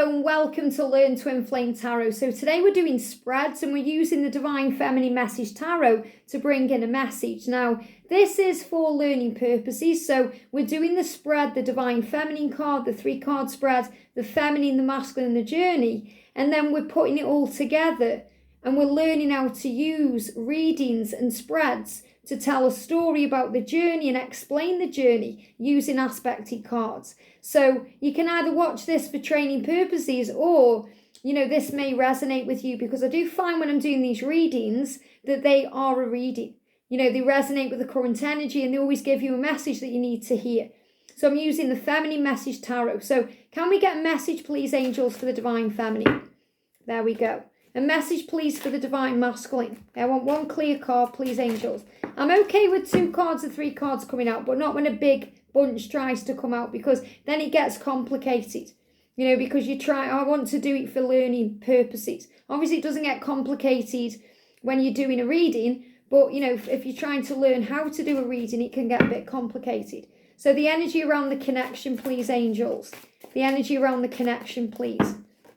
Hello and welcome to Learn to Inflame Tarot. So today we're doing spreads and we're using the Divine Feminine Message Tarot to bring in a message. Now this is for learning purposes, so we're doing the spread, the Divine Feminine card, the 3-card spread, the Feminine, the Masculine and the Journey, and then we're putting it all together and we're learning how to use readings and spreads to tell a story about the journey and explain the journey using aspected cards. So you can either watch this for training purposes or, this may resonate with you, because I do find when I'm doing these readings that they are a reading. They resonate with the current energy and they always give you a message that you need to hear. So I'm using the Feminine Message Tarot. So can we get a message, please, angels, for the Divine Feminine? There we go. A message, please, for the Divine Masculine. I want one clear card, please, angels. I'm okay with 2 cards or 3 cards coming out, but not when a big bunch tries to come out, because then it gets complicated. Because I want to do it for learning purposes. Obviously, it doesn't get complicated when you're doing a reading, but, if you're trying to learn how to do a reading, it can get a bit complicated. So the energy around the connection, please, angels. The energy around the connection, please.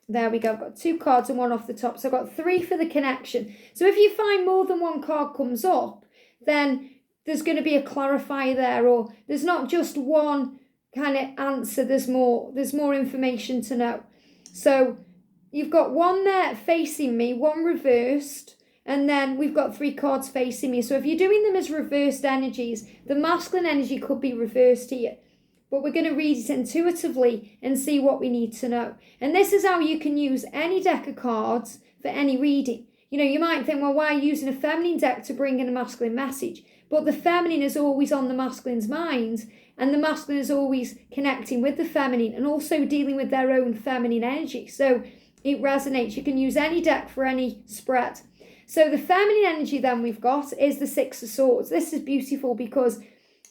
There we go. I've got 2 cards and 1 off the top. So I've got 3 for the connection. So if you find more than 1 card comes up, then there's going to be a clarifier there, or there's not just one kind of answer. There's more information to know. So you've got 1 there facing me, 1 reversed, and then we've got 3 cards facing me. So if you're doing them as reversed energies, the masculine energy could be reversed here. But we're going to read it intuitively and see what we need to know. And this is how you can use any deck of cards for any reading. You might think, well, why are you using a feminine deck to bring in a masculine message? But the feminine is always on the masculine's mind, and the masculine is always connecting with the feminine and also dealing with their own feminine energy. So it resonates. You can use any deck for any spread. So the feminine energy then we've got is the 6 of Swords. This is beautiful because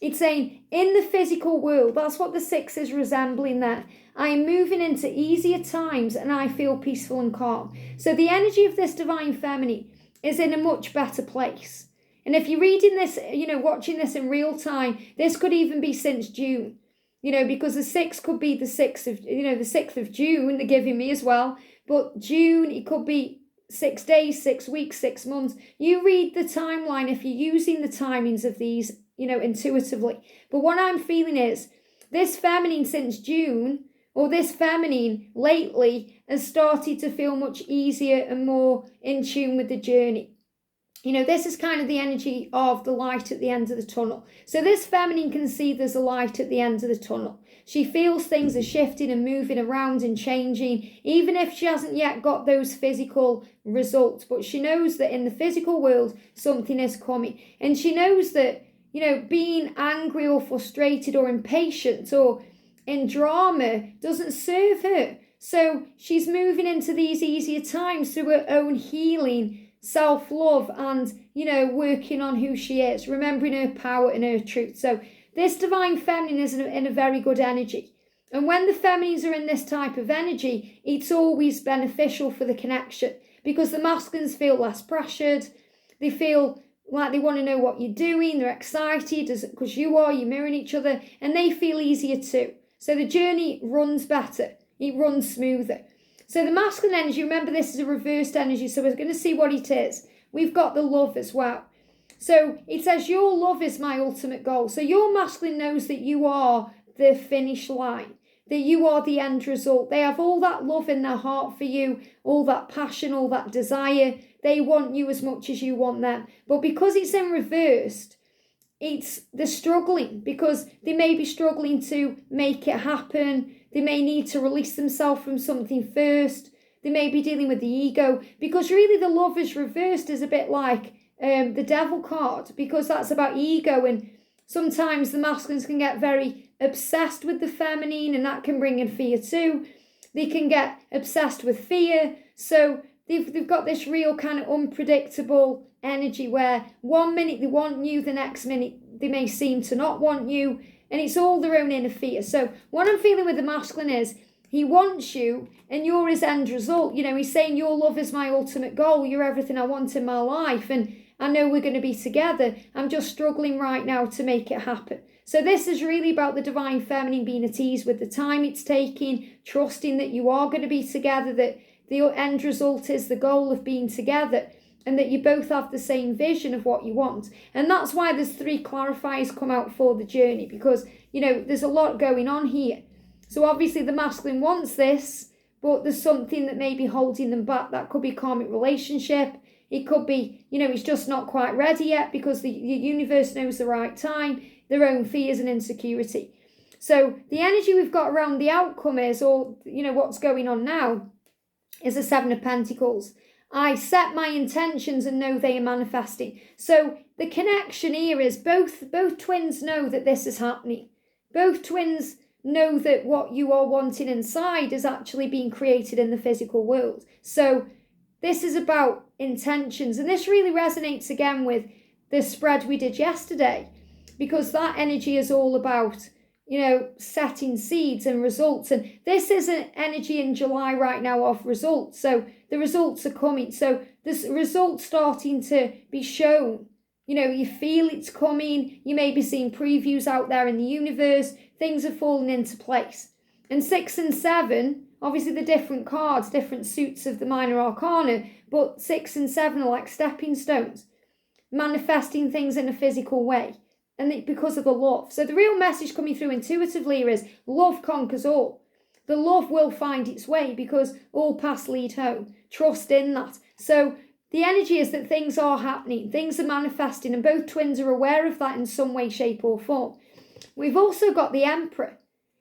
it's saying in the physical world, that's what the 6 is resembling there. I am moving into easier times and I feel peaceful and calm. So the energy of this Divine Feminine is in a much better place. And if you're reading this, watching this in real time, this could even be since June, because the 6 could be the 6th of, the 6th of June, they're giving me as well. But June, it could be 6 days, 6 weeks, 6 months. You read the timeline if you're using the timings of these, intuitively. But what I'm feeling is this feminine since June, or this feminine lately, has started to feel much easier and more in tune with the journey. This is kind of the energy of the light at the end of the tunnel. So this feminine can see there's a light at the end of the tunnel. She feels things are shifting and moving around and changing, even if she hasn't yet got those physical results. But she knows that in the physical world, something is coming. And she knows that, being angry or frustrated or impatient or in drama doesn't serve her. So she's moving into these easier times through her own healing, self-love, and, working on who she is, remembering her power and her truth. So this Divine Feminine is in a very good energy. And when the feminines are in this type of energy, it's always beneficial for the connection, because the masculines feel less pressured. They feel like they want to know what you're doing. They're excited because you're mirroring each other, and they feel easier too. So the journey runs better. It runs smoother. So the masculine energy, remember this is a reversed energy, so we're going to see what it is. We've got the love as well. So it says, your love is my ultimate goal. So your masculine knows that you are the finish line, that you are the end result. They have all that love in their heart for you, all that passion, all that desire. They want you as much as you want them. But because it's in reversed, they're struggling, because they may be struggling to make it happen. They may need to release themselves from something first. They may be dealing with the ego, because really the love is reversed is a bit like the devil card, because that's about ego, and sometimes the masculines can get very obsessed with the feminine, and that can bring in fear too. They can get obsessed with fear, so they've got this real kind of unpredictable energy where 1 minute they want you, the next minute they may seem to not want you, and it's all their own inner fear. So what I'm feeling with the masculine is he wants you and you're his end result. He's saying your love is my ultimate goal. You're everything I want in my life, and I know we're going to be together. I'm just struggling right now to make it happen. So this is really about the divine feminine being at ease with the time it's taking, trusting that you are going to be together, that the end result is the goal of being together, and that you both have the same vision of what you want. And that's why there's 3 clarifiers come out for the journey, because, there's a lot going on here. So obviously the masculine wants this, but there's something that may be holding them back. That could be karmic relationship. It could be, it's just not quite ready yet because the universe knows the right time, their own fears and insecurity. So the energy we've got around the outcome is, or, what's going on now, is the 7 of Pentacles. I set my intentions and know they are manifesting. So the connection here is both twins know that this is happening. Both twins know that what you are wanting inside is actually being created in the physical world. So this is about intentions. And this really resonates again with the spread we did yesterday, because that energy is all about, setting seeds and results. And this is an energy in July right now of results. So the results are coming. So this results starting to be shown. You feel it's coming. You may be seeing previews out there in the universe. Things are falling into place. And 6 and 7, obviously the different cards, different suits of the minor arcana, but 6 and 7 are like stepping stones, manifesting things in a physical way. And because of the love. So the real message coming through intuitively is love conquers all. The love will find its way because all paths lead home. Trust in that. So the energy is that things are happening. Things are manifesting, and both twins are aware of that in some way, shape or form. We've also got the Emperor.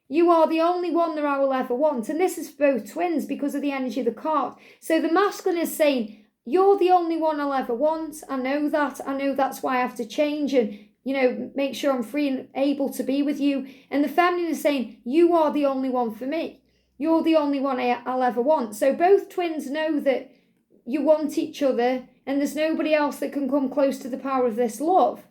You are the only one that I will ever want. And this is for both twins because of the energy of the card. So the masculine is saying, you're the only one I'll ever want. I know that. I know that's why I have to change and, make sure I'm free and able to be with you. And the feminine is saying, you are the only one for me. You're the only one I'll ever want. So both twins know that you want each other and there's nobody else that can come close to the power of this love.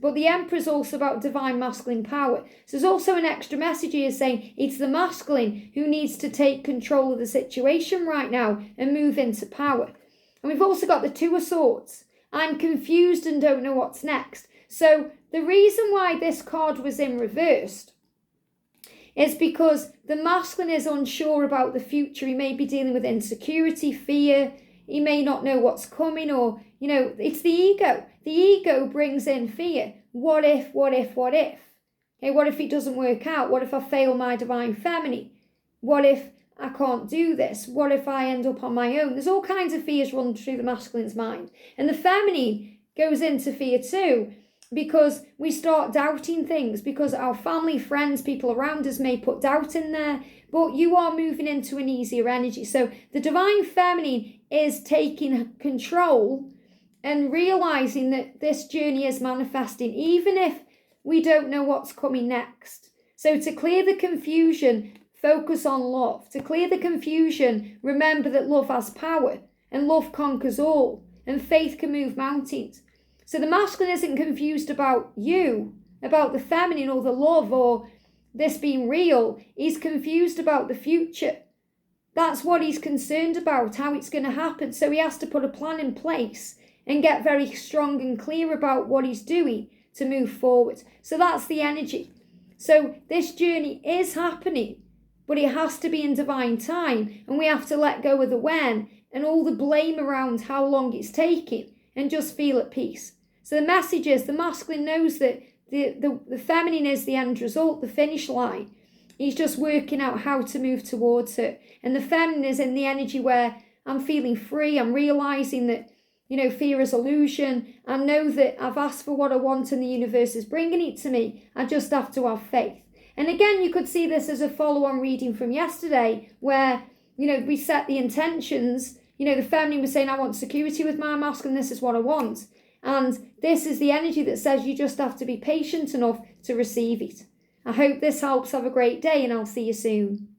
But the Emperor is also about divine masculine power. So there's also an extra message here saying it's the masculine who needs to take control of the situation right now and move into power. And we've also got the 2 of Swords. I'm confused and don't know what's next. So the reason why this card was in reversed is because the masculine is unsure about the future. He may be dealing with insecurity, fear. He may not know what's coming, or, it's the ego. The ego brings in fear. What if? Okay, what if it doesn't work out? What if I fail my divine feminine? What if I can't do this? What if I end up on my own? There's all kinds of fears run through the masculine's mind. And the feminine goes into fear too, because we start doubting things, because our family, friends, people around us may put doubt in there, but you are moving into an easier energy. So the divine feminine is taking control and realizing that this journey is manifesting, even if we don't know what's coming next. So to clear the confusion, focus on love. To clear the confusion, remember that love has power and love conquers all, and faith can move mountains. So the masculine isn't confused about you, about the feminine or the love or this being real. He's confused about the future. That's what he's concerned about, how it's going to happen. So he has to put a plan in place and get very strong and clear about what he's doing to move forward. So that's the energy. So this journey is happening, but it has to be in divine time. And we have to let go of the when and all the blame around how long it's taking and just feel at peace. So the message is the masculine knows that the feminine is the end result, the finish line. He's just working out how to move towards it. And the feminine is in the energy where I'm feeling free. I'm realizing that, fear is illusion. I know that I've asked for what I want and the universe is bringing it to me. I just have to have faith. And again, you could see this as a follow-on reading from yesterday where, we set the intentions. The feminine was saying, I want security with my masculine. This is what I want. And this is the energy that says you just have to be patient enough to receive it. I hope this helps. Have a great day and I'll see you soon.